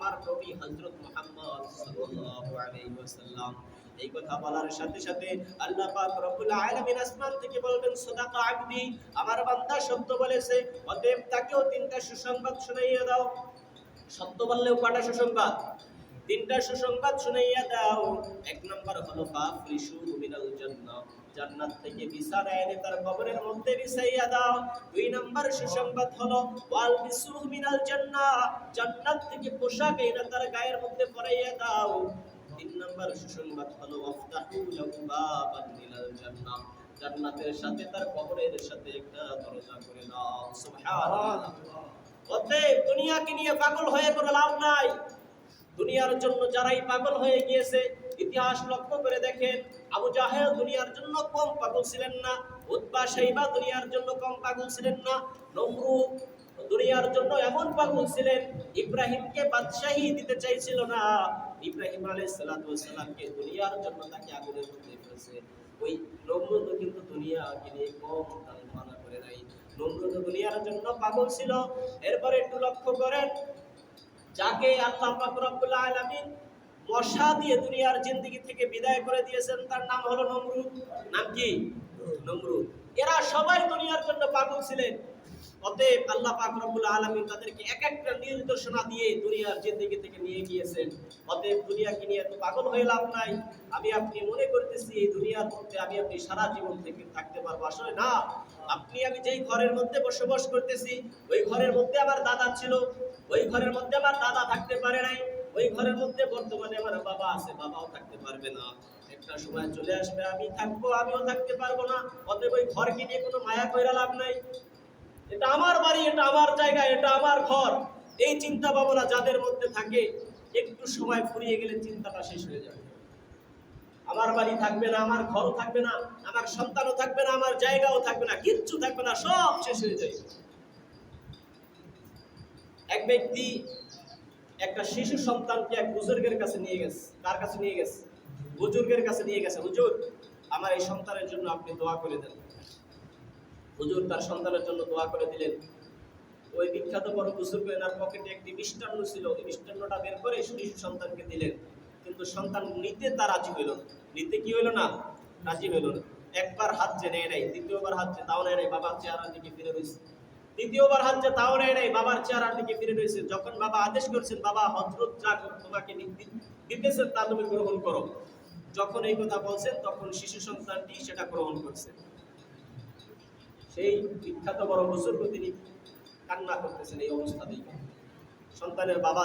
আমার নবী হযরত মুহাম্মদ সাল্লাল্লাহু আলাইহি ওয়াসাল্লাম। এই কথা বলার সাথে সাথে আল্লাহ পাক রব্বুল আলামিন আসমান থেকে বলবেন সাদাকা আবদি, আমার বান্দা সত্য বলেছে, অতএব তাকেও তিনটা সুসংবাদ শুনাইয়া দাও। সত্য বললেও কয়টা সুসংবাদ? তিনটা সুসংবাদ শুনাইয়া দাও। এক নাম্বার হলো ফাফরিশু মিনাল জান্নাহ, জান্নাত থেকে বিছানা এনে তার কবরের মধ্যে বিছাইয়া দাও। দুই নাম্বার সুসংবাদ হলো ওয়ালবিসু মিনাল জান্নাহ, জান্নাত থেকে পোশাক এনে তার গায়ের মধ্যে পরাইয়া দাও। তিন নাম্বার সুসংবাদ হলো ওয়াফতাহু লাহু বাবান মিনাল জান্নাহ, জান্নাতের সাথে তার কবরের সাথে একটা দরজা করে দাও। সুবহানাল্লাহ। অতএব দুনিয়াকে নিয়ে পাগল হয়ে কোনো লাভ নাই। দুনিয়ার জন্য যারাই পাগল হয়ে গিয়েছে, ইতিহাস লক্ষ্য করে দেখেন, আবু জাহেল দুনিয়ার জন্য কম পাগল ছিলেন না, উতবা শাইবা দুনিয়ার জন্য কম পাগল ছিলেন না, নমরুদ দুনিয়ার জন্য এমন পাগল ছিলেন, ইব্রাহিমকে বাদশাহী দিতে চাইছিল না। ইব্রাহিম আলাইহিস সালাতু ওয়াস সালামকে দুনিয়ার জন্য তাকে আগুনের মধ্যে ফেলেছে। ওই নমরুদ কিন্তু দুনিয়াকে নিয়ে কম তালমানা করে নাই, নমরুদ দুনিয়ার জন্য পাগল ছিল। এরপরে একটু লক্ষ্য করেন, যাকে আল্লাহ পাক রব্বুল আলামিন মশা দিয়ে দুনিয়ার জিন্দেগি থেকে বিদায় করে দিয়েছেন, তার নাম হলো নমরুদ। নাম কি? নমরুদ। এরা সবাই দুনিয়ার জন্য পাগল ছিলেন। অতএব আল্লাহ পাক রব্বুল আলামিন তাদেরকে এক একটা নির্দেশনা দিয়ে দুনিয়ার জিন্দেগি থেকে নিয়ে গিয়েছেন। অতএব দুনিয়াকে নিয়ে এত পাগল হয়ে লাভ নাই। আমি আপনি মনে করতেছি এই দুনিয়ার মধ্যে আমি আপনি সারা জীবন থেকে থাকতে পারবো, আসলে না। আপনি আমি যেই ঘরের মধ্যে বসবাস করতেছি, ওই ঘরের মধ্যে আমার দাদা ছিল, ওই ঘরের মধ্যে আমার দাদা থাকতে পারে নাই, ওই ঘরের মধ্যে বর্তমানে আমার বাবা আছে, বাবাও থাকতে পারবে না। একটা সময় চলে আসবে আমি থাকবো, আমিও থাকতে পারবো না। অতএব ওই ঘরকে নিয়ে কোনো মায়া কইরা লাভ নাই। এটা আমার বাড়ি, এটা আমার জায়গা, এটা আমার ঘর, এই চিন্তা ভাবনা যাদের মধ্যে থাকে, একটু সময় ফুরিয়ে গেলে চিন্তাটা শেষ হয়ে যাবে। আমার বাড়ি থাকবে না, আমার ঘরও থাকবে না, আমার সন্তানও থাকবে না, আমার জায়গাও থাকবে না, কিচ্ছু থাকবে না, সব শেষ হয়ে যাবে। এক ব্যক্তি একটা শিশু সন্তানকে এক বুজুর্গের কাছে নিয়ে গেছে। কার কাছে নিয়ে গেছে? বুজুর্গের কাছে নিয়ে গেছে। হুজুর, আমার এই সন্তানের জন্য আপনি দোয়া করে দেন। হুজুর তার সন্তানের জন্য দোয়া করে দিলেন। ওই বিখ্যাত বড় বুজুর্গ এনার পকেটে একটি মিষ্টান্ন ছিল, ওই মিষ্টান্নটা বের করে শিশু সন্তানকে দিলেন। কিন্তু সন্তান নিতে তার রাজি হইল না। নিতে কি হইল না? রাজি হইল না। একবার হাত যে নেয় নাই, দ্বিতীয়বার হাত যে তাও নেয় নাই, বাবার চেহারার দিকে ফিরে রয়েছে। দ্বিতীয়বার হাত যে তাও নেয় নাই, বাবার চেহারার দিকে ফিরে রয়েছে। যখন বাবা আদেশ করছেন, বাবা হযরত যা তোমাকে দিতেছেন তা তুমি গ্রহণ করো, যখন এই কথা বলছেন তখন শিশু সন্তানটি সেটা গ্রহণ করছে। সেই বিখ্যাত বড় বুজুর্গ তিনি কান্না করতেছেন এই অবস্থাতেই। সন্তানের বাবা